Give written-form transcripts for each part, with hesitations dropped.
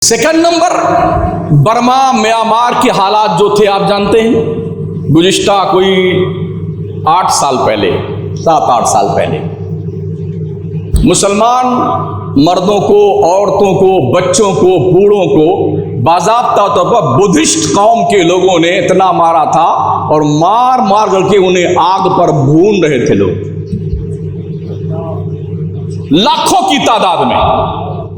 Second number, Burma Myanmar के हालात जो थे आप जानते हैं। गुज़िश्ता कोई 8 साल पहले, 7-8 साल पहले मुसलमान मर्दों को, औरतों को, बच्चों को, बूढ़ों को बाज़ाब्ता तौर पर बुद्धिस्ट कौम के लोगों ने इतना मारा था और मार मार करके उन्हें आग पर भून रहे थे लोग। लाखों की तादाद में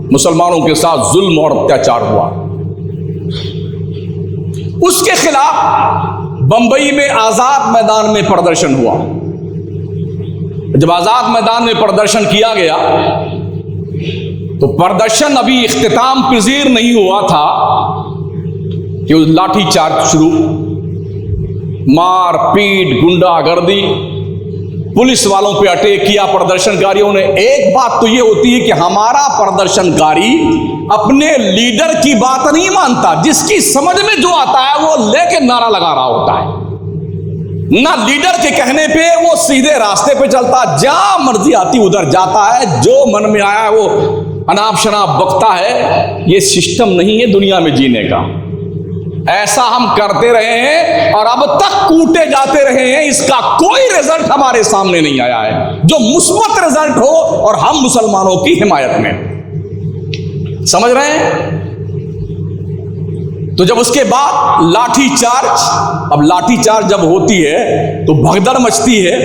मुसलमानों के साथ जुल्म और अत्याचार हुआ। उसके खिलाफ बंबई में आजाद मैदान में प्रदर्शन हुआ। जब आजाद मैदान में प्रदर्शन किया गया तो प्रदर्शन अभी इख्तिताम पजीर नहीं हुआ था कि लाठी चार्ज शुरू, मार पीट, गुंडागर्दी, पुलिस वालों पे अटैक किया प्रदर्शनकारियों ने। एक बात तो ये होती है कि हमारा प्रदर्शनकारी अपने लीडर की बात नहीं मानता, जिसकी समझ में जो आता है वो लेके नारा लगा रहा होता है। ना लीडर के कहने पे वो सीधे रास्ते पे चलता, जहां मर्जी आती उधर जाता है, जो मन में आया है वो अनाप शनाप बकता है। ये सिस्टम नहीं है दुनिया में जीने का। ऐसा हम करते रहे हैं और अब तक कूटे जाते रहे हैं, इसका कोई रिजल्ट हमारे सामने नहीं आया है जो मुस्बत रिजल्ट हो और हम मुसलमानों की हिमायत में। समझ रहे हैं? तो जब उसके बाद लाठी चार्ज, अब लाठी चार्ज जब होती है तो भगदड़ मचती है।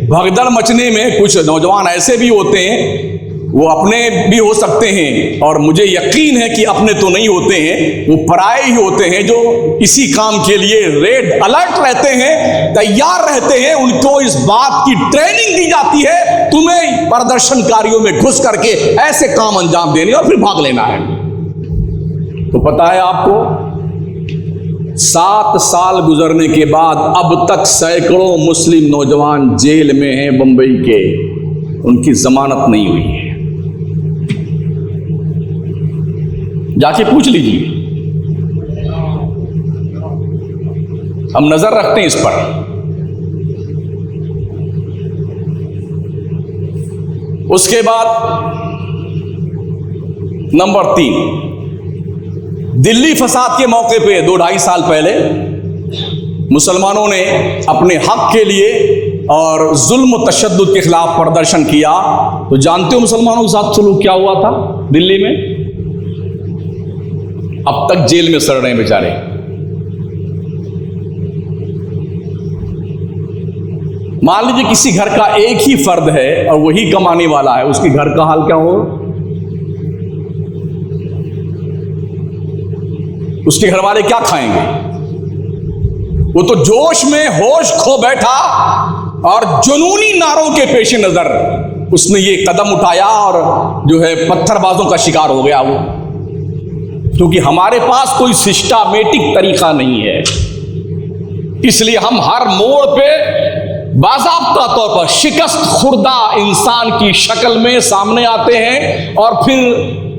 भगदड़ मचने में कुछ नौजवान ऐसे भी होते हैं, वो अपने भी हो सकते हैं और मुझे यकीन है कि अपने तो नहीं होते हैं, वो पराए ही होते हैं जो इसी काम के लिए रेड अलर्ट रहते हैं, तैयार रहते हैं। उनको इस बात की ट्रेनिंग दी जाती है, तुम्हें प्रदर्शनकारियों में घुस करके ऐसे काम अंजाम देने और फिर भाग लेना है। तो पता है आपको, 7 साल गुजरने के बाद अब तक सैकड़ों मुस्लिम नौजवान जेल में हैं बंबई के, उनकी जमानत नहीं हुई है। जाके पूछ लीजिए, हम नजर रखते हैं इस पर। उसके बाद नंबर 3, दिल्ली फसाद के मौके पे 2-2.5 साल पहले मुसलमानों ने अपने हक के लिए और जुल्म तशद्दुद के खिलाफ प्रदर्शन किया। तो जानते हो मुसलमानों के साथ सुलूक क्या हुआ था दिल्ली में? अब तक जेल में सड़ रहे हैं बेचारे। मान लीजिए किसी घर का एक ही फर्द है और वही कमाने वाला है, उसके घर का हाल क्या हो? उसके घर वाले क्या खाएंगे? वो तो जोश में होश खो बैठा और जुनूनी नारों के पेश नजर उसने ये कदम उठाया और जो है पत्थरबाजों का शिकार हो गया वो। क्योंकि हमारे पास कोई सिस्टमैटिक तरीका नहीं है, इसलिए हम हर मोड़ पे बाज़ाब्ता तौर पर शिकस्त खुर्दा इंसान की शक्ल में सामने आते हैं और फिर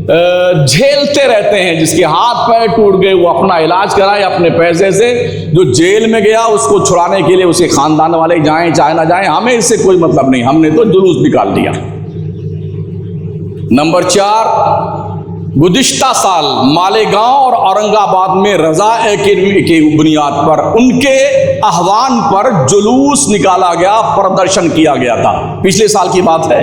झेलते रहते हैं। जिसके हाथ पैर टूट गए वो अपना इलाज कराए अपने पैसे से, जो जेल में गया उसको छुड़ाने के लिए उसके खानदान वाले जाएं चाहे ना जाएं, हमें इससे कोई मतलब नहीं, हमने तो जुलूस निकाल दिया। नंबर 4, गुज़िश्ता साल मालेगांव और औरंगाबाद में रजा एकेडमी की बुनियाद पर उनके आह्वान पर जुलूस निकाला गया, प्रदर्शन किया गया था। पिछले साल की बात है।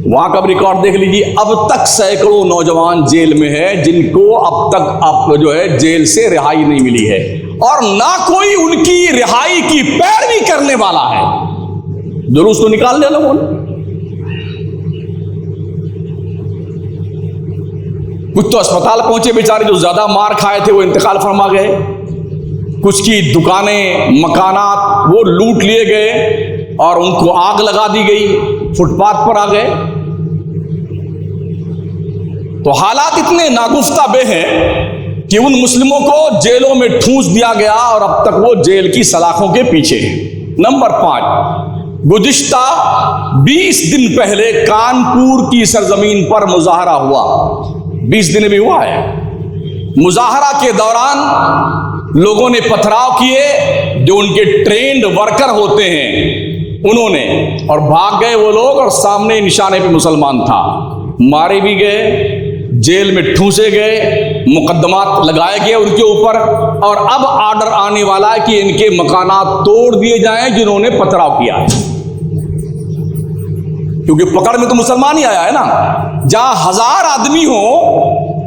वहां का रिकॉर्ड देख लीजिए। अब तक सैकड़ों नौजवान जेल में है जिनको अब तक जो है जेल से रिहाई नहीं मिली है और ना कोई उनकी रिहाई की पैरवी करने वाला है। जुलूस तो निकाल दिया लोगों ने। कुछ तो अस्पताल पहुंचे बेचारे, जो ज्यादा मार खाए थे वो इंतकाल फरमा गए। कुछ की दुकानें, मकानात वो लूट लिए गए और उनको आग लगा दी गई, फुटपाथ पर आ गए। तो हालात इतने नागुफ्ताबे हैं कि उन मुस्लिमों को जेलों में ठूंस दिया गया और अब तक वो जेल की सलाखों के पीछे है। नंबर 5, गुज़िश्ता 20 दिन पहले कानपुर की सरजमीन पर मुजाहरा हुआ। 20 दिन भी हुआ है। मुजाहरा के दौरान लोगों ने पथराव किए, जो उनके ट्रेंड वर्कर होते हैं उन्होंने, और भाग गए वो लोग और सामने निशाने पे मुसलमान था। मारे भी गए, जेल में ठूंसे गए, मुकदमात लगाए गए उनके ऊपर, और अब आर्डर आने वाला है कि इनके मकानात तोड़ दिए जाएं जिन्होंने पथराव किया है। क्योंकि पकड़ में तो मुसलमान ही आया है ना। जहां 1000 आदमी हो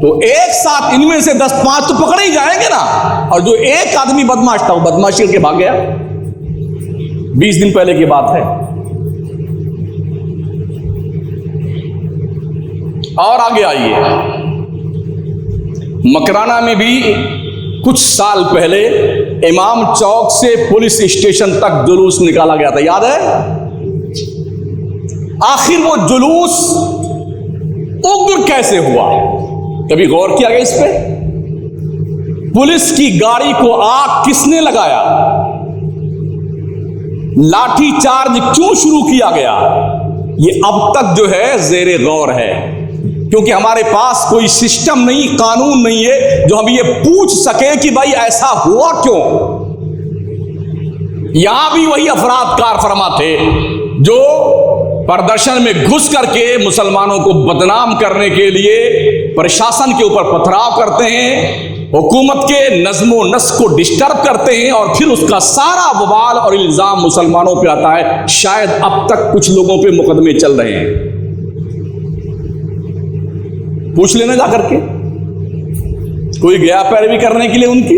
तो एक साथ इनमें से 10-5 तो पकड़े ही जाएंगे ना। और जो एक आदमी बदमाश था वो बदमाशी करके भाग गया। 20 दिन पहले की बात है। और आगे आइए, मकराना में भी कुछ साल पहले इमाम चौक से पुलिस स्टेशन तक जुलूस निकाला गया था, याद है? आखिर वो जुलूस उग्र कैसे हुआ, कभी गौर किया गया इस पे? पुलिस की गाड़ी को आग किसने लगाया? लाठी चार्ज क्यों शुरू किया गया? ये अब तक जो है जेरे गौर है, क्योंकि हमारे पास कोई सिस्टम नहीं, कानून नहीं है जो हम ये पूछ सके कि भाई ऐसा हुआ क्यों। यहां भी वही अफराद कारफरमा थे जो प्रदर्शन में घुस करके मुसलमानों को बदनाम करने के लिए प्रशासन के ऊपर पथराव करते हैं, हुकूमत के नज़्मो नस्क को डिस्टर्ब करते हैं, और फिर उसका सारा बवाल और इल्जाम मुसलमानों पे आता है। शायद अब तक कुछ लोगों पे मुकदमे चल रहे हैं, पूछ लेना जा करके, कोई गया पैरवी करने के लिए उनकी।